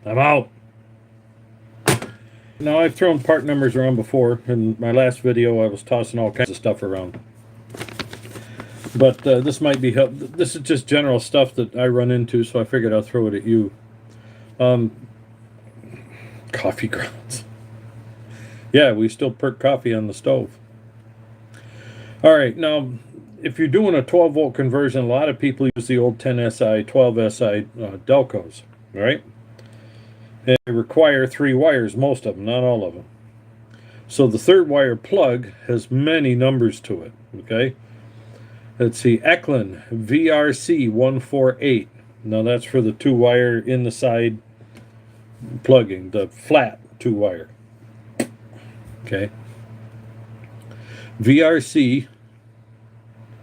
I'm out. Now, I've thrown part numbers around before. In my last video, I was tossing all kinds of stuff around. But this might be help. This is just general stuff that I run into, so I figured I'll throw it at you. Um, Coffee grounds. Yeah, we still perk coffee on the stove. All right, now, if you're doing a 12-volt conversion, a lot of people use the old 10SI, 12SI Delcos, right? And they require 3 wires, most of them, not all of them. So the third wire plug has many numbers to it, okay? Let's see, Eklund VRC 148. Now that's for the 2-wire in the side plugging, the flat 2-wire. Okay. VRC,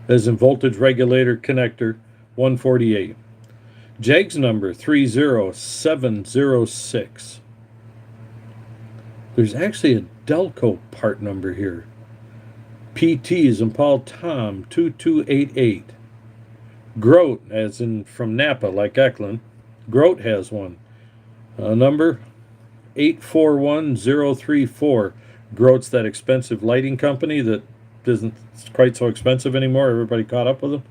as in voltage regulator connector, 148. JEG's number 30706. There's actually a Delco part number here. PT is in Paul Tom 2288. Grote, as in from Napa, like Eklund. Grote has one. Number 841034. Grote's that expensive lighting company that isn't quite so expensive anymore. Everybody caught up with them.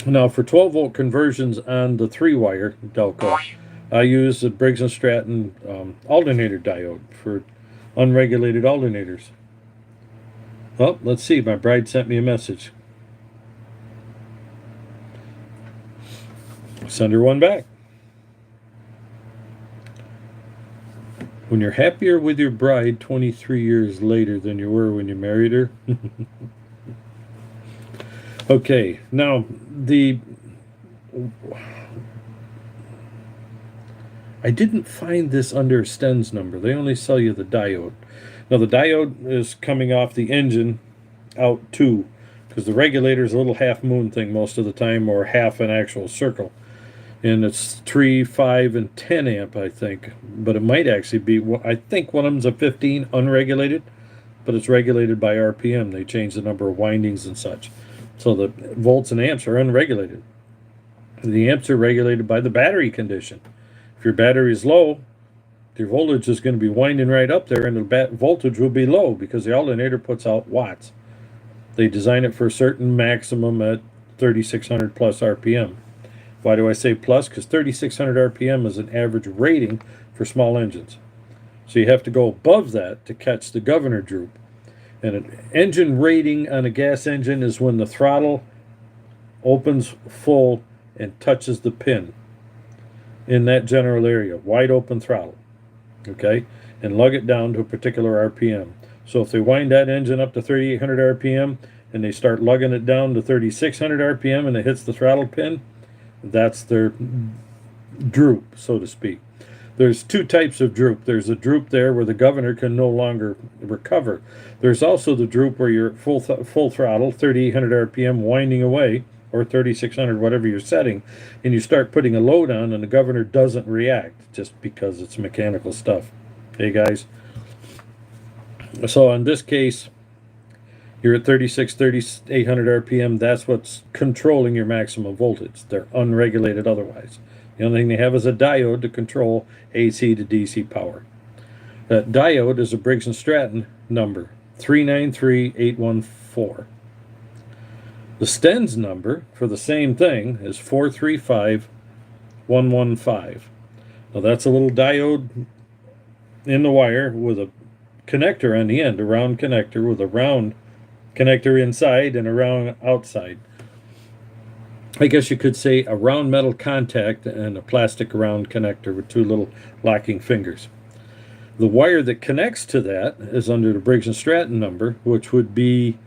Now, for 12-volt conversions on the 3-wire Delco, I use the Briggs & Stratton alternator diode for unregulated alternators. Oh, let's see. My bride sent me a message. Send her one back. When you're happier with your bride 23 years later than you were when you married her. Okay, now I didn't find this under Sten's number. They only sell you the diode. Now the diode is coming off the engine out too, because the regulator is a little half moon thing most of the time, or half an actual circle. And it's 3, 5, and 10 amp, I think. But it might actually be, I think one of them's a 15 unregulated, but it's regulated by RPM. They change the number of windings and such. So the volts and amps are unregulated. The amps are regulated by the battery condition. If your battery is low, your voltage is going to be winding right up there, and the voltage will be low because the alternator puts out watts. They design it for a certain maximum at 3600 plus RPM. Why do I say plus? Because 3600 RPM is an average rating for small engines. So you have to go above that to catch the governor droop. And an engine rating on a gas engine is when the throttle opens full and touches the pin in that general area, wide open throttle, okay? And lug it down to a particular RPM. So if they wind that engine up to 3800 RPM and they start lugging it down to 3600 RPM and it hits the throttle pin, that's their droop, so to speak. There's 2 types of droop. There's a droop there where the governor can no longer recover. There's also the droop where you're at full throttle, 3800 RPM, winding away, or 3600, whatever you're setting, and you start putting a load on and the governor doesn't react just because it's mechanical stuff. Hey guys. So in this case, you're at 3800 RPM. That's what's controlling your maximum voltage. They're unregulated otherwise. The only thing they have is a diode to control AC to DC power. That diode is a Briggs & Stratton number, 393814. The Sten's number for the same thing is 435115. Now that's a little diode in the wire with a connector on the end, a round connector with a round connector inside and a round outside. I guess you could say a round metal contact and a plastic round connector with 2 little locking fingers. The wire that connects to that is under the Briggs & Stratton number, which would be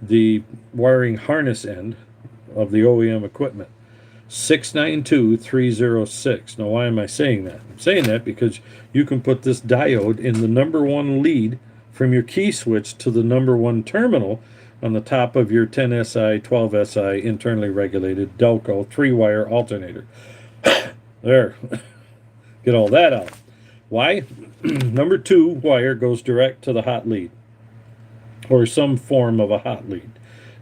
the wiring harness end of the OEM equipment, 692306. Now, why am I saying that? I'm saying that because you can put this diode in the number 1 lead from your key switch to the number 1 terminal on the top of your 10SI, 12SI internally regulated Delco 3-wire alternator. There. Get all that out. Why? Number 2 wire goes direct to the hot lead, or some form of a hot lead.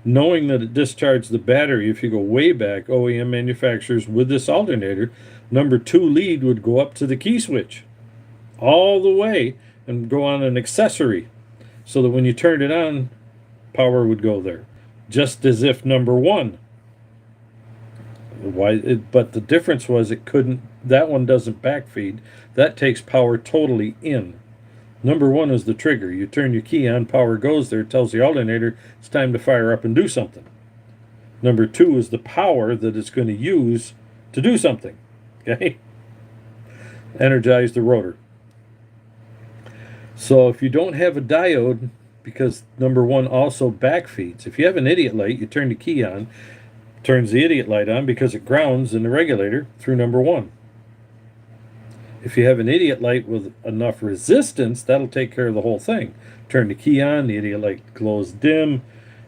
knowing that it discharged the battery. If you go way back, OEM manufacturers with this alternator, number 2 lead would go up to the key switch all the way and go on an accessory, so that when you turned it on, power would go there, just as if number 1. But the difference was it couldn't. That one doesn't backfeed. That takes power totally in. Number 1 is the trigger. You turn your key on, power goes there, tells the alternator it's time to fire up and do something. Number 2 is the power that it's going to use to do something. Okay? Energize the rotor. So if you don't have a diode, because number 1 also backfeeds, if you have an idiot light, you turn the key on, turns the idiot light on because it grounds in the regulator through number 1. If you have an idiot light with enough resistance, that'll take care of the whole thing. Turn the key on, the idiot light glows dim,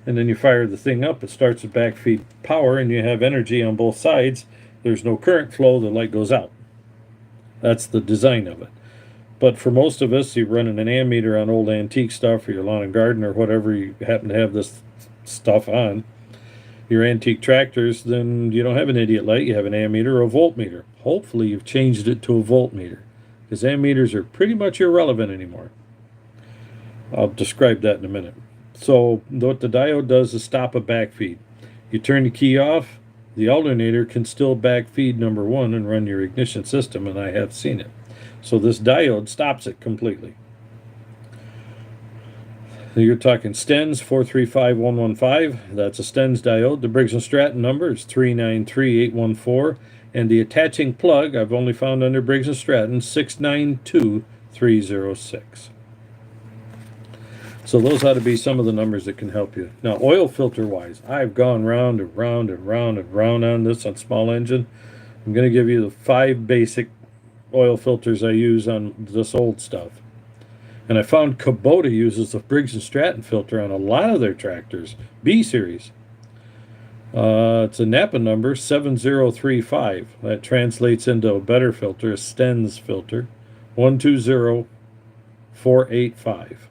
and then you fire the thing up. It starts with backfeed power, and you have energy on both sides. There's no current flow, the light goes out. That's the design of it. But for most of us, you're running an ammeter on old antique stuff, or your lawn and garden, or whatever you happen to have this stuff on, your antique tractors, then you don't have an idiot light, you have an ammeter or a voltmeter. Hopefully you've changed it to a voltmeter, because ammeters are pretty much irrelevant anymore. I'll describe that in a minute. So what the diode does is stop a backfeed. You turn the key off, the alternator can still backfeed number 1 and run your ignition system, and I have seen it. So this diode stops it completely. You're talking Stens 435115. That's a Stens diode. The Briggs & Stratton number is 393814. And the attaching plug I've only found under Briggs & Stratton 692306. So those ought to be some of the numbers that can help you. Now, oil filter wise, I've gone round and round and round and round on this on small engine. I'm going to give you the 5 basic oil filters I use on this old stuff. And I found Kubota uses the Briggs & Stratton filter on a lot of their tractors, B series. It's a Napa number 7035. That translates into a better filter, a Stens filter, 120485.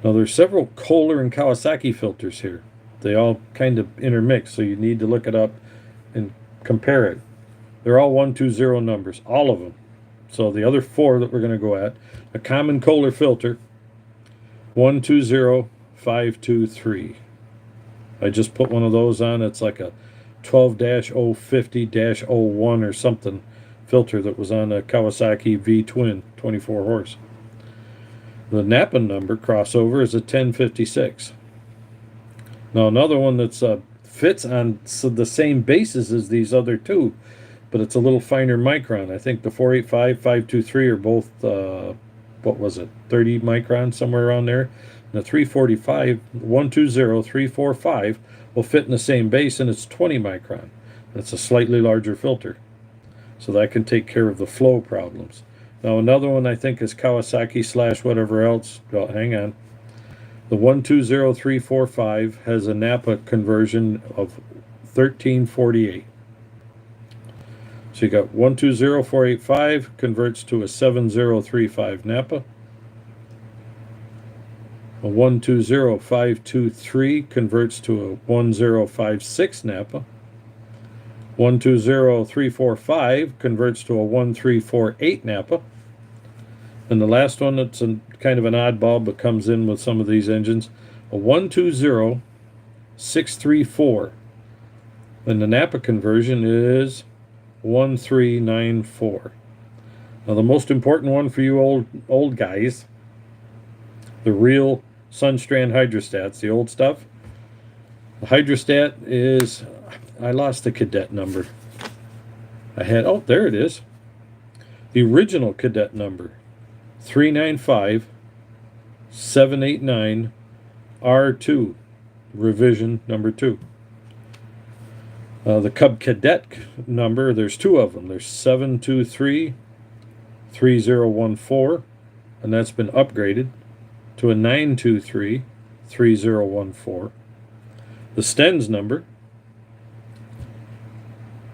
Now there's several Kohler and Kawasaki filters here. They all kind of intermix, so you need to look it up and compare it. They're all 120 numbers, all of them. So the other 4 that we're going to go at, a common Kohler filter, 120523. I just put one of those on. It's like a 12-050-01 or something filter that was on a Kawasaki V-Twin, 24 horse. The Napa number crossover is a 1056. Now another one that's fits on the same basis as these other 2, but it's a little finer micron. I think the 485, 523 are both, what was it, 30 micron, somewhere around there. And the 345, 120345 will fit in the same base, and it's 20 micron. That's a slightly larger filter. So that can take care of the flow problems. Now another one I think is Kawasaki / whatever else. Well, hang on. The 120345 has a Napa conversion of 1348. So you got 120485 converts to a 7035 Napa. A 120523 converts to a 1056 Napa. 120345 converts to a 1348 Napa. And the last one that's kind of an oddball but comes in with some of these engines, a 120634. And the Napa conversion is 1394. Now the most important one for you old guys, the real Sunstrand hydrostats, the old stuff. The hydrostat is, I lost the cadet number. Oh, there it is. The original cadet number, 395789 R2, revision number 2. The Cub Cadet number, there's 2 of them. There's 7233014, and that's been upgraded to a 9233014. The Stens number,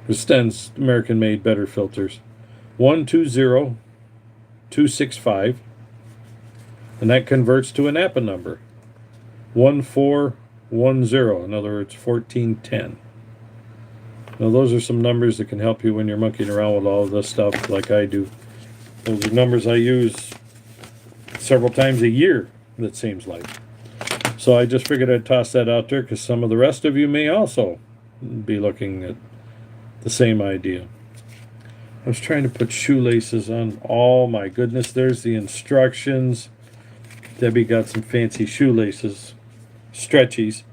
the Stens American-made better filters, 120265, and that converts to a Napa number, 14 In other words, 1410. Now those are some numbers that can help you when you're monkeying around with all of this stuff like I do. Those are numbers I use several times a year, it seems like. So I just figured I'd toss that out there because some of the rest of you may also be looking at the same idea. I was trying to put shoelaces on. Oh my goodness, there's the instructions. Debbie got some fancy shoelaces, stretchies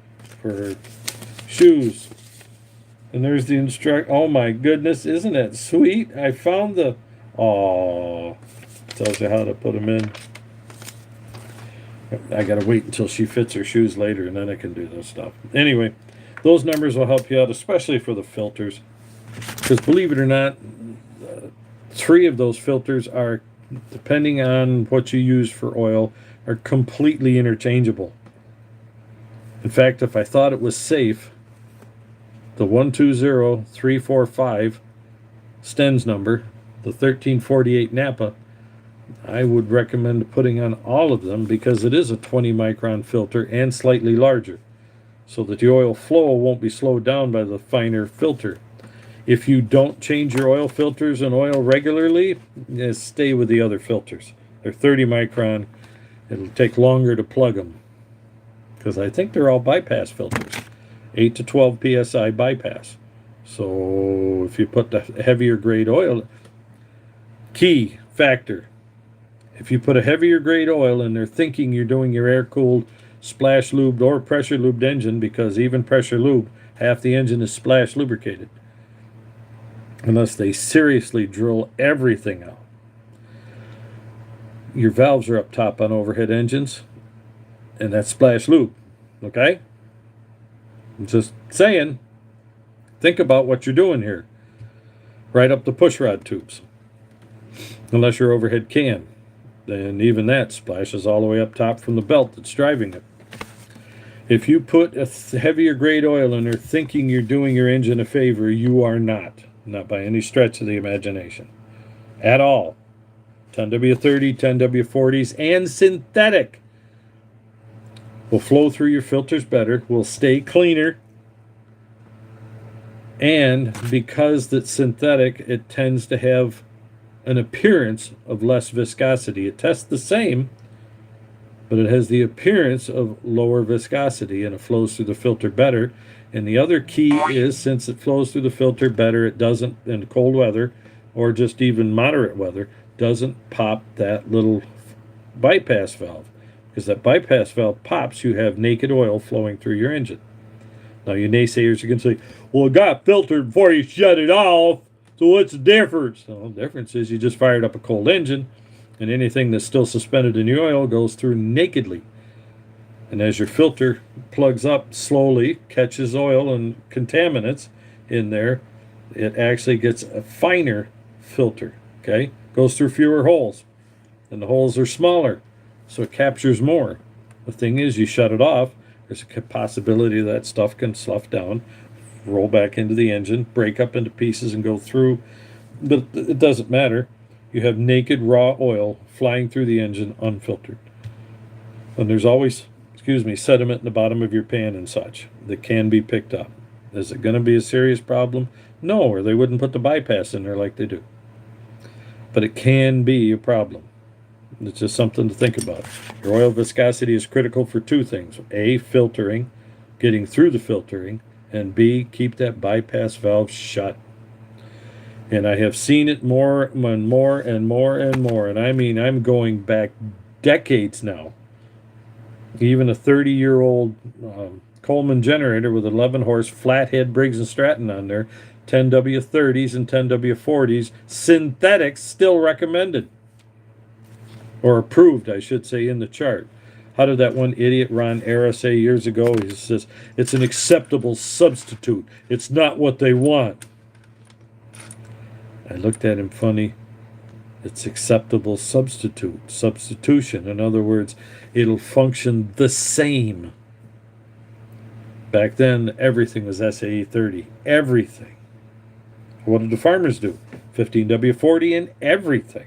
for her shoes. And there's the oh my goodness, isn't that sweet? I found the, oh, tells you how to put them in. I gotta wait until she fits her shoes later and then I can do this stuff. Anyway, those numbers will help you out, especially for the filters. Because believe it or not, 3 of those filters are, depending on what you use for oil, are completely interchangeable. In fact, if I thought it was safe, the 120345 Stens number, the 1348 Napa, I would recommend putting on all of them because it is a 20 micron filter and slightly larger, so that the oil flow won't be slowed down by the finer filter. If you don't change your oil filters and oil regularly, stay with the other filters. They're 30 micron. It'll take longer to plug them because I think they're all bypass filters. 8 to 12 psi bypass. So if you put the heavier grade oil, key factor, if you put a heavier grade oil and they're thinking you're doing your air-cooled, splash lubed, or pressure lubed engine, because even pressure lube, half the engine is splash lubricated, unless they seriously drill everything out. Your valves are up top on overhead engines, and that's splash lube, okay? I'm just saying, think about what you're doing here. Right up the pushrod tubes, unless your overhead can. Then even that splashes all the way up top from the belt that's driving it. If you put a heavier grade oil in there thinking you're doing your engine a favor, you are not. Not by any stretch of the imagination. At all. 10W30, 10W40s, and synthetic will flow through your filters better, will stay cleaner, and because it's synthetic, it tends to have an appearance of less viscosity. It tests the same, but it has the appearance of lower viscosity, and it flows through the filter better. And the other key is, since it flows through the filter better, it doesn't, in cold weather, or just even moderate weather, doesn't pop that little bypass valve. Because that bypass valve pops, you have naked oil flowing through your engine. Now, you naysayers are going to say, well, it got filtered before you shut it off, so what's the difference? Well, the difference is you just fired up a cold engine, and anything that's still suspended in your oil goes through nakedly. And as your filter plugs up slowly, catches oil and contaminants in there, it actually gets a finer filter, okay? Goes through fewer holes, and the holes are smaller, so it captures more. The thing is, you shut it off, there's a possibility that stuff can slough down, roll back into the engine, break up into pieces and go through, but it doesn't matter. You have naked raw oil flying through the engine unfiltered. And there's always, sediment in the bottom of your pan and such that can be picked up. Is it going to be a serious problem? No, or they wouldn't put the bypass in there like they do. But it can be a problem. It's just something to think about. Your oil viscosity is critical for 2 things. A, filtering, getting through the filtering, and B, keep that bypass valve shut. And I have seen it more and more and more and more. And I mean, I'm going back decades now. Even a 30-year-old Coleman generator with 11 horse flathead Briggs and Stratton on there, 10W30s and 10W40s, synthetics still recommended. Or approved, I should say, in the chart. How did that one idiot Ron Era say years ago? He says, it's an acceptable substitute. It's not what they want. I looked at him funny. It's acceptable substitution. In other words, it'll function the same. Back then, everything was SAE 30. Everything. What did the farmers do? 15W40 in everything,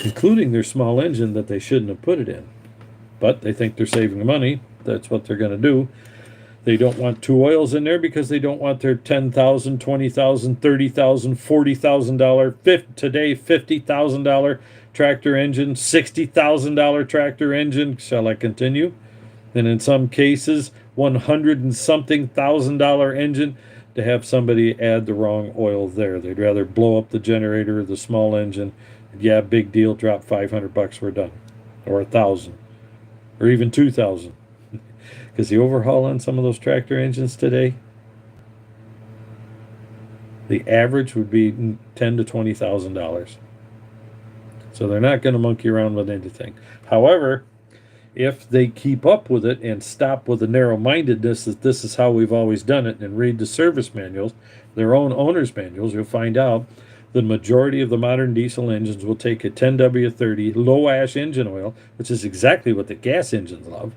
including their small engine that they shouldn't have put it in. But they think they're saving money. That's what they're going to do. They don't want two oils in there because they don't want their $10,000, $20,000, $30,000, $40,000, today $50,000 tractor engine, $60,000 tractor engine. Shall I continue? And in some cases, 100 and something $1,000 engine, to have somebody add the wrong oil there. They'd rather blow up the generator or the small engine. Yeah, big deal. Drop $500. We're done, or 1,000, or even 2,000. Because the overhaul on some of those tractor engines today, the average would be $10,000 to $20,000. So they're not going to monkey around with anything. However, if they keep up with it and stop with the narrow-mindedness that this is how we've always done it, and read the service manuals, their own owner's manuals, you'll find out the majority of the modern diesel engines will take a 10W30 low-ash engine oil, which is exactly what the gas engines love,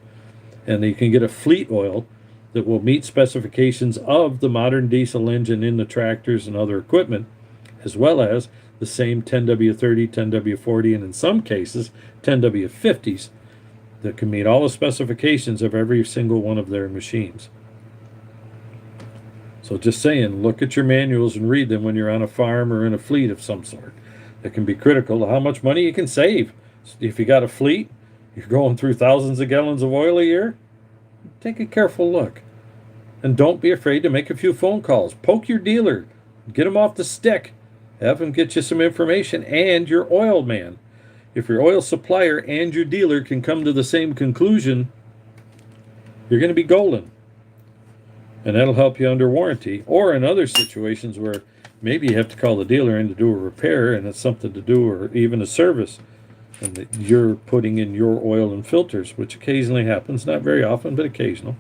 and you can get a fleet oil that will meet specifications of the modern diesel engine in the tractors and other equipment, as well as the same 10W30, 10W40, and in some cases 10W50s that can meet all the specifications of every single one of their machines. So just saying, look at your manuals and read them when you're on a farm or in a fleet of some sort. That can be critical to how much money you can save. If you got a fleet, you're going through thousands of gallons of oil a year, take a careful look. And don't be afraid to make a few phone calls. Poke your dealer. Get him off the stick. Have him get you some information, and your oil man. If your oil supplier and your dealer can come to the same conclusion, you're going to be golden. And that'll help you under warranty. Or in other situations where maybe you have to call the dealer in to do a repair and it's something to do, or even a service, and that you're putting in your oil and filters, which occasionally happens, not very often, but occasional.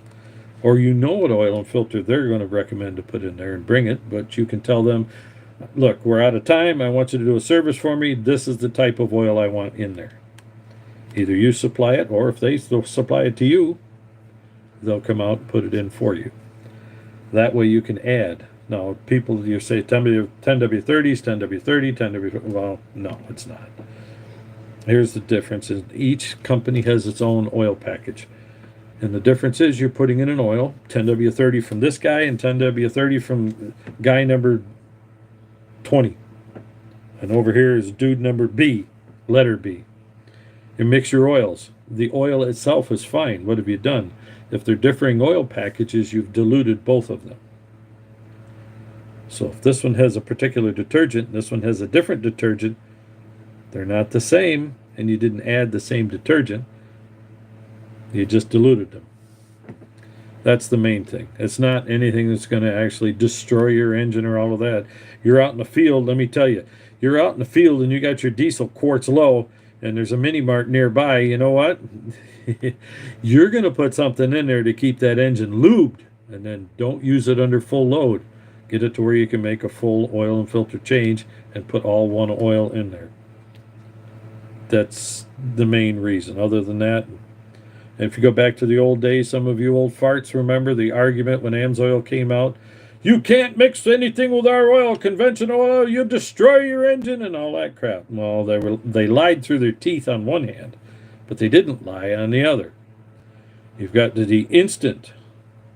Or you know what oil and filter they're going to recommend to put in there and bring it, but you can tell them, look, we're out of time. I want you to do a service for me. This is the type of oil I want in there. Either you supply it, or if they supply it to you, they'll come out and put it in for you. That way you can add. Now, people, you say 10W30s, 10W30, 10W, well, no, it's not. Here's the difference. Each company has its own oil package. And the difference is you're putting in an oil, 10W30 from this guy and 10W30 from guy number 20. And over here is dude number B, letter B. You mix your oils. The oil itself is fine. What have you done? If they're differing oil packages, you've diluted both of them. So if this one has a particular detergent, this one has a different detergent, they're not the same, and you didn't add the same detergent. You just diluted them. That's the main thing. It's not anything that's going to actually destroy your engine or all of that. You're out in the field, let me tell you. You're out in the field and you got your diesel quarts low, and there's a mini mart nearby. You know what? You're going to put something in there to keep that engine lubed, and then don't use it under full load. Get it to where you can make a full oil and filter change and put all one oil in there. That's the main reason. Other than that, if you go back to the old days, some of you old farts remember the argument when AMSOIL came out. You can't mix anything with our oil, conventional oil, you destroy your engine and all that crap. Well, they lied through their teeth on one hand, but they didn't lie on the other. You've got to the instant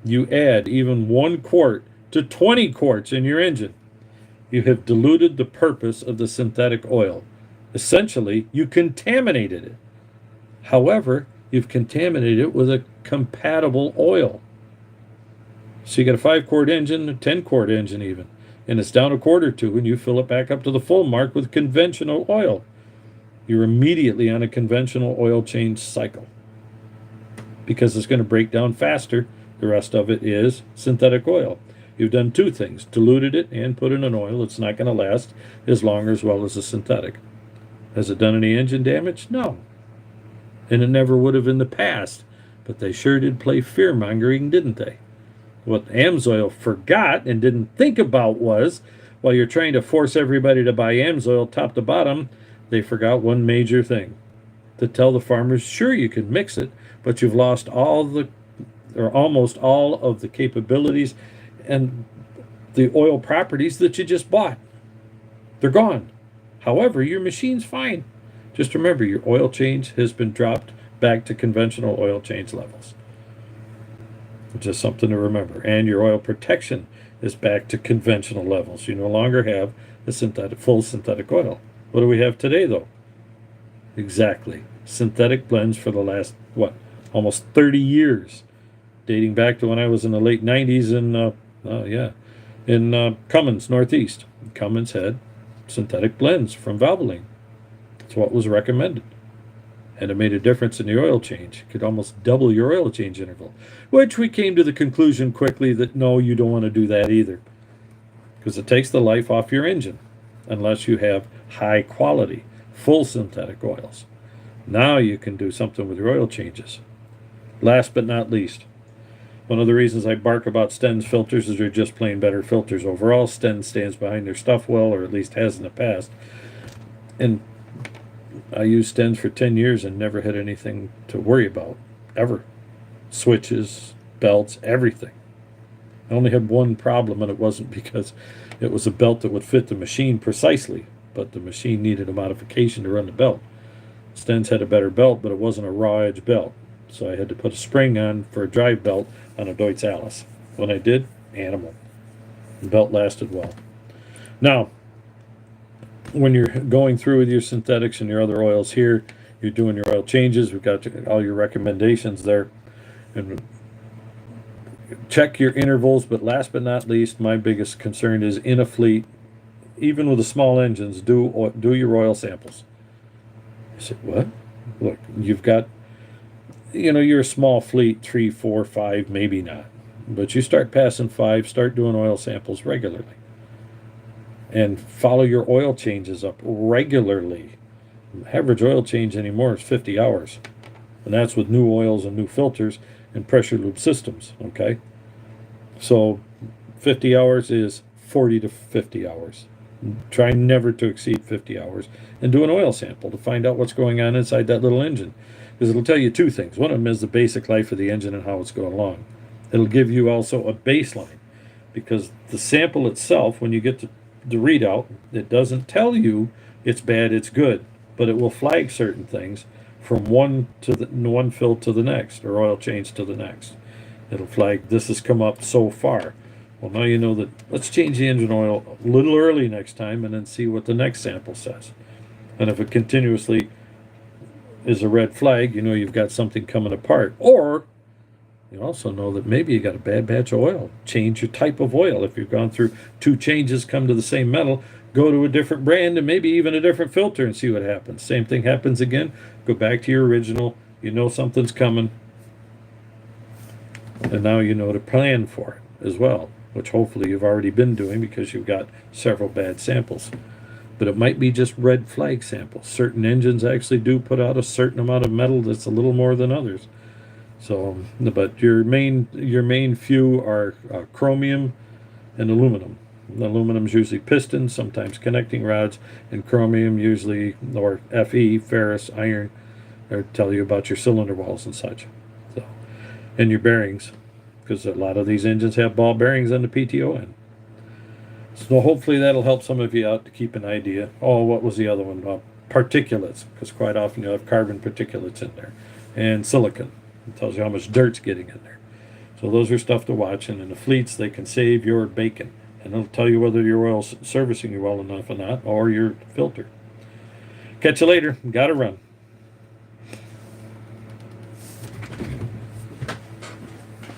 you add even 1 quart to 20 quarts in your engine, you have diluted the purpose of the synthetic oil. Essentially, you contaminated it. However, you've contaminated it with a compatible oil. So you got a 5-quart engine, a 10-quart engine even, and it's down a quart or two, and you fill it back up to the full mark with conventional oil. You're immediately on a conventional oil change cycle because it's going to break down faster. The rest of it is synthetic oil. You've done 2 things, diluted it and put in an oil. It's not going to last as long or as well as a synthetic. Has it done any engine damage? No. And it never would have in the past. But they sure did play fear-mongering, didn't they? What AMSOIL forgot and didn't think about was, while you're trying to force everybody to buy AMSOIL top to bottom, they forgot one major thing. To tell the farmers, sure, you can mix it, but you've lost almost all of the capabilities and the oil properties that you just bought. They're gone. However, your machine's fine. Just remember, your oil change has been dropped back to conventional oil change levels. Just something to remember. And your oil protection is back to conventional levels. You no longer have a full synthetic oil. What do we have today, though? Exactly. Synthetic blends for the last, what, almost 30 years, dating back to when I was in the late 90s in Cummins, Northeast. Cummins had synthetic blends from Valvoline. That's what was recommended. And it made a difference in the oil change. It could almost double your oil change interval, which we came to the conclusion quickly that no, you don't want to do that either, because it takes the life off your engine unless you have high quality, full synthetic oils. Now you can do something with your oil changes. Last but not least, one of the reasons I bark about Sten's filters is they're just plain better filters overall. Sten stands behind their stuff well, or at least has in the past. And I used Stens for 10 years and never had anything to worry about, ever. Switches, belts, everything. I only had one problem, and it wasn't because it was a belt that would fit the machine precisely, but the machine needed a modification to run the belt. Stens had a better belt, but it wasn't a raw edge belt. So I had to put a spring on for a drive belt on a Deutz Alice. When I did, animal. The belt lasted well. Now, when you're going through with your synthetics and your other oils here, you're doing your oil changes. We've got all your recommendations there. And check your intervals, but last but not least, my biggest concern is in a fleet, even with the small engines, do your oil samples. I said, what? Look, you've got, you're a small fleet, 3, 4, 5, maybe not. But you start passing 5, start doing oil samples regularly. And follow your oil changes up regularly. Average oil change anymore is 50 hours. And that's with new oils and new filters and pressure lube systems, okay? So 50 hours is 40 to 50 hours. Try never to exceed 50 hours. And do an oil sample to find out what's going on inside that little engine. Because it'll tell you two things. One of them is the basic life of the engine and how it's going along. It'll give you also a baseline. Because the sample itself, when you get to the readout, it doesn't tell you it's bad, it's good, but it will flag certain things from one fill to the next, or oil change to the next. It'll flag this has come up so far. Well, now you know that. Let's change the engine oil a little early next time, and then see what the next sample says. And if it continuously is a red flag, you've got something coming apart. Or you also know that maybe you got a bad batch of oil. Change your type of oil. If you've gone through 2 changes, come to the same metal, go to a different brand and maybe even a different filter and see what happens. Same thing happens again. Go back to your original. You know something's coming. And now you know to plan for it as well, which hopefully you've already been doing because you've got several bad samples. But it might be just red flag samples. Certain engines actually do put out a certain amount of metal that's a little more than others. So, but your main few are chromium and aluminum. Aluminum is usually pistons, sometimes connecting rods, and chromium usually, or Fe, ferrous, iron, or tell you about your cylinder walls and such. So, and your bearings, because a lot of these engines have ball bearings on the PTO end. So hopefully that'll help some of you out to keep an idea. Oh, what was the other one? Particulates, because quite often you'll have carbon particulates in there, and silicon. It tells you how much dirt's getting in there. So those are stuff to watch. And in the fleets, they can save your bacon. And it'll tell you whether your oil's servicing you well enough or not, or your filter. Catch you later. Gotta run.